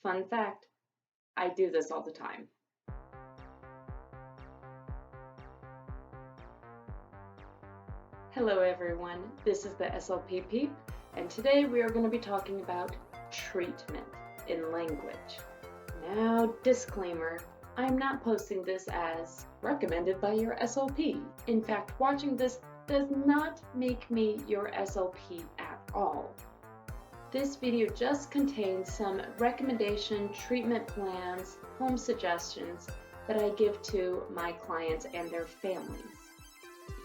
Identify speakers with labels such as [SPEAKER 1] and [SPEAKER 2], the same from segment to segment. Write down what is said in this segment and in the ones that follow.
[SPEAKER 1] Fun fact, I do this all the time. Hello everyone, this is the SLP Peep, and today we are going to be talking about treatment in language. Now, disclaimer, I'm not posting this as recommended by your SLP. In fact, watching this does not make me your SLP at all. This video just contains some recommendation, treatment plans, home suggestions that I give to my clients and their families.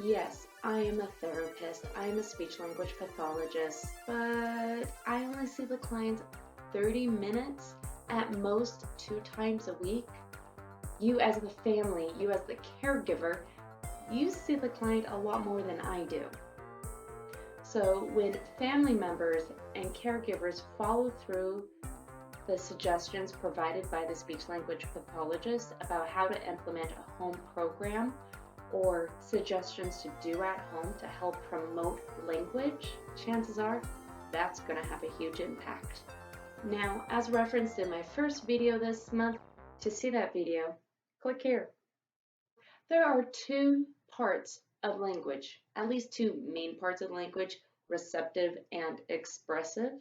[SPEAKER 1] Yes, I am a therapist, I am a speech-language pathologist, but I only see the clients 30 minutes, at most 2 times a week. You as the family, you as the caregiver, you see the client a lot more than I do. So when family members and caregivers follow through the suggestions provided by the speech-language pathologist about how to implement a home program or suggestions to do at home to help promote language, chances are that's going to have a huge impact. Now, as referenced in my first video this month, to see that video, click here. There are 2 parts of language, at least 2 main parts of language, receptive and expressive.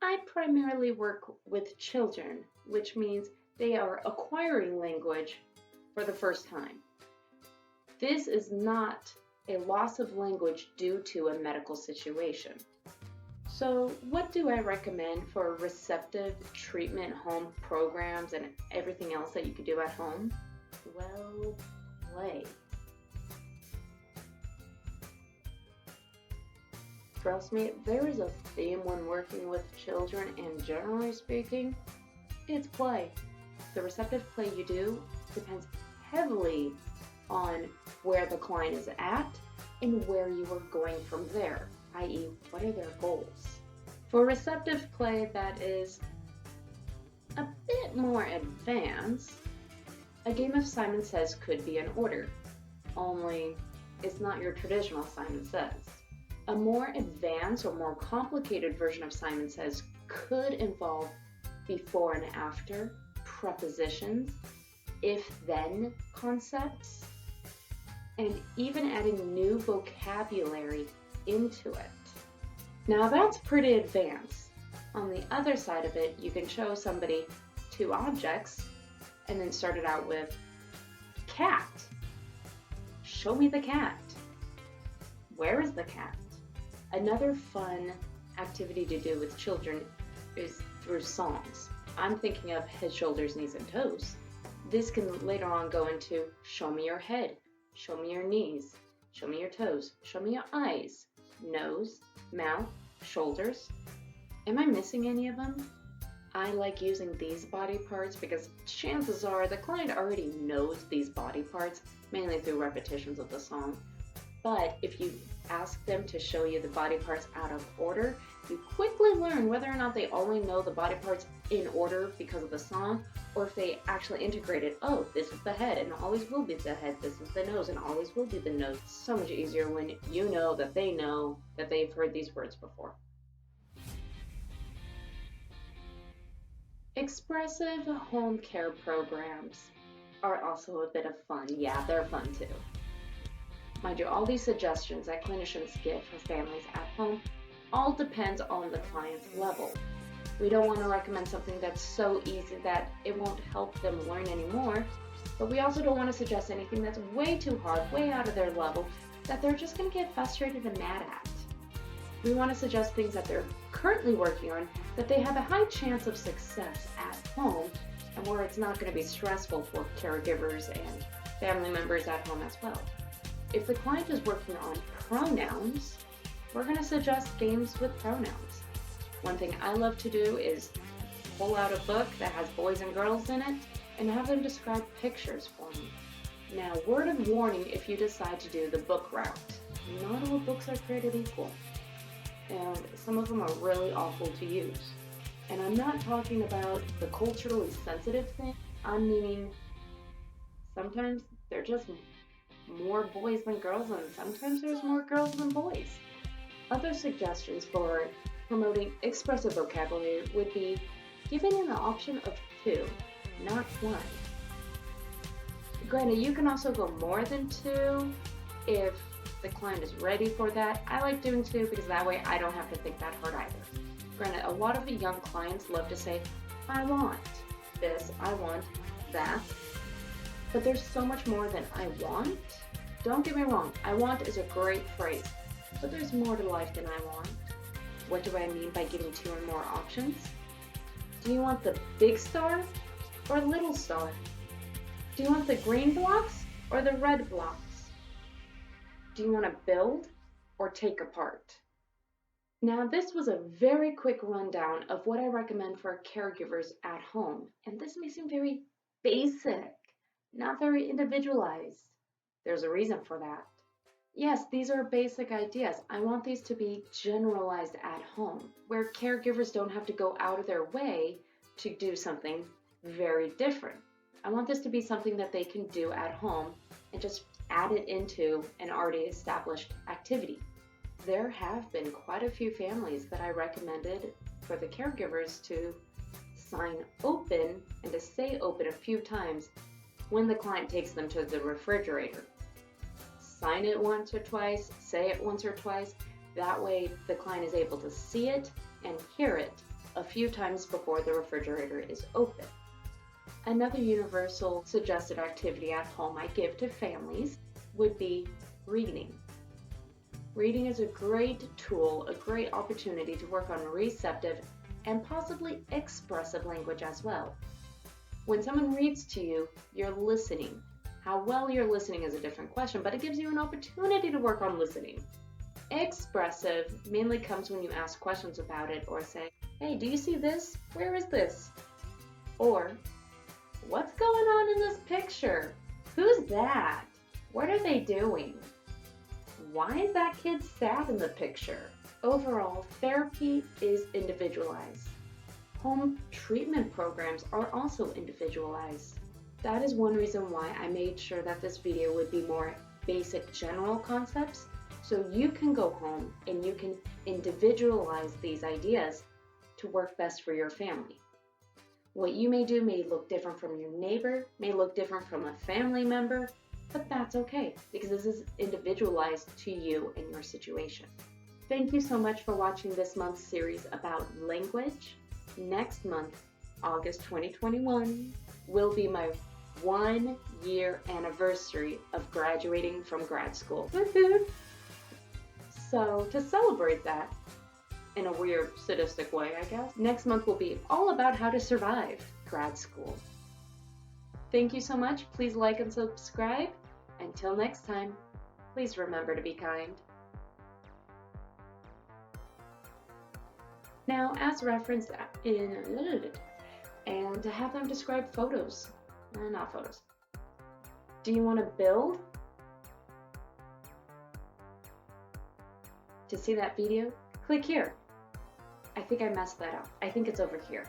[SPEAKER 1] I primarily work with children, which means they are acquiring language for the first time. This is not a loss of language due to a medical situation. So what do I recommend for receptive treatment home programs and everything else that you can do at home? Well, play. Trust me, there is a theme when working with children, and generally speaking, it's play. The receptive play you do depends heavily on where the client is at and where you are going from there, i.e., what are their goals. For receptive play that is a bit more advanced, a game of Simon Says could be in order, only it's not your traditional Simon Says. A more advanced or more complicated version of Simon Says could involve before and after, prepositions, if-then concepts, and even adding new vocabulary into it. Now that's pretty advanced. On the other side of it, you can show somebody 2 objects and then start it out with cat. Show me the cat. Where is the cat? Another fun activity to do with children is through songs. I'm thinking of Head, Shoulders, Knees, and Toes. This can later on go into show me your head, show me your knees, show me your toes, show me your eyes, nose, mouth, shoulders. Am I missing any of them? I like using these body parts because chances are the client already knows these body parts, mainly through repetitions of the song. But if you ask them to show you the body parts out of order, you quickly learn whether or not they only know the body parts in order because of the song, or if they actually integrated, oh, this is the head and always will be the head, this is the nose and always will be the nose. It's so much easier when you know that they've heard these words before. Expressive home care programs are also a bit of fun. Yeah, they're fun too. Mind you, all these suggestions that clinicians give for families at home all depends on the client's level. We don't want to recommend something that's so easy that it won't help them learn anymore, but we also don't want to suggest anything that's way too hard, way out of their level, that they're just going to get frustrated and mad at. We want to suggest things that they're currently working on that they have a high chance of success at home, and where it's not going to be stressful for caregivers and family members at home as well. If the client is working on pronouns, we're going to suggest games with pronouns. One thing I love to do is pull out a book that has boys and girls in it and have them describe pictures for me. Now, word of warning if you decide to do the book route. Not all books are created equal, and some of them are really awful to use. And I'm not talking about the culturally sensitive thing. I'm meaning sometimes they're just more boys than girls, and sometimes there's more girls than boys. Other suggestions for promoting expressive vocabulary would be giving an option of 2, not 1. Granted, you can also go more than 2 if the client is ready for that. I like doing 2 because that way I don't have to think that hard either. Granted, a lot of the young clients love to say, I want this, I want that, but there's so much more than I want. Don't get me wrong, I want is a great phrase, but there's more to life than I want. What do I mean by giving 2 or more options? Do you want the big star or little star? Do you want the green blocks or the red blocks? Do you want to build or take apart? Now, this was a very quick rundown of what I recommend for caregivers at home, and this may seem very basic, not very individualized. There's a reason for that. Yes, these are basic ideas. I want these to be generalized at home, where caregivers don't have to go out of their way to do something very different. I want this to be something that they can do at home and just add it into an already established activity. There have been quite a few families that I recommended for the caregivers to sign open and to say open a few times when the client takes them to the refrigerator. Sign it once or twice, say it once or twice. That way the client is able to see it and hear it a few times before the refrigerator is open. Another universal suggested activity at home I give to families would be reading. Reading is a great tool, a great opportunity to work on receptive and possibly expressive language as well. When someone reads to you, you're listening. How well you're listening is a different question, but it gives you an opportunity to work on listening. Expressive mainly comes when you ask questions about it or say, hey, do you see this? Where is this? Or, what's going on in this picture? Who's that? What are they doing? Why is that kid sad in the picture? Overall, therapy is individualized. Home treatment programs are also individualized. That is one reason why I made sure that this video would be more basic general concepts, so you can go home and you can individualize these ideas to work best for your family. What you may do may look different from your neighbor, may look different from a family member, but that's okay because this is individualized to you and your situation. Thank you so much for watching this month's series about language. Next month, August 2021, will be my 1-year anniversary of graduating from grad school. So to celebrate that, in a weird sadistic way, I guess, next month will be all about how to survive grad school. Thank you so much. Please like and subscribe. Until next time, please remember to be kind. Now, as referenced and to have them describe photos, not photos. Do you want to build? To see that video, click here. I think I messed that up. I think it's over here.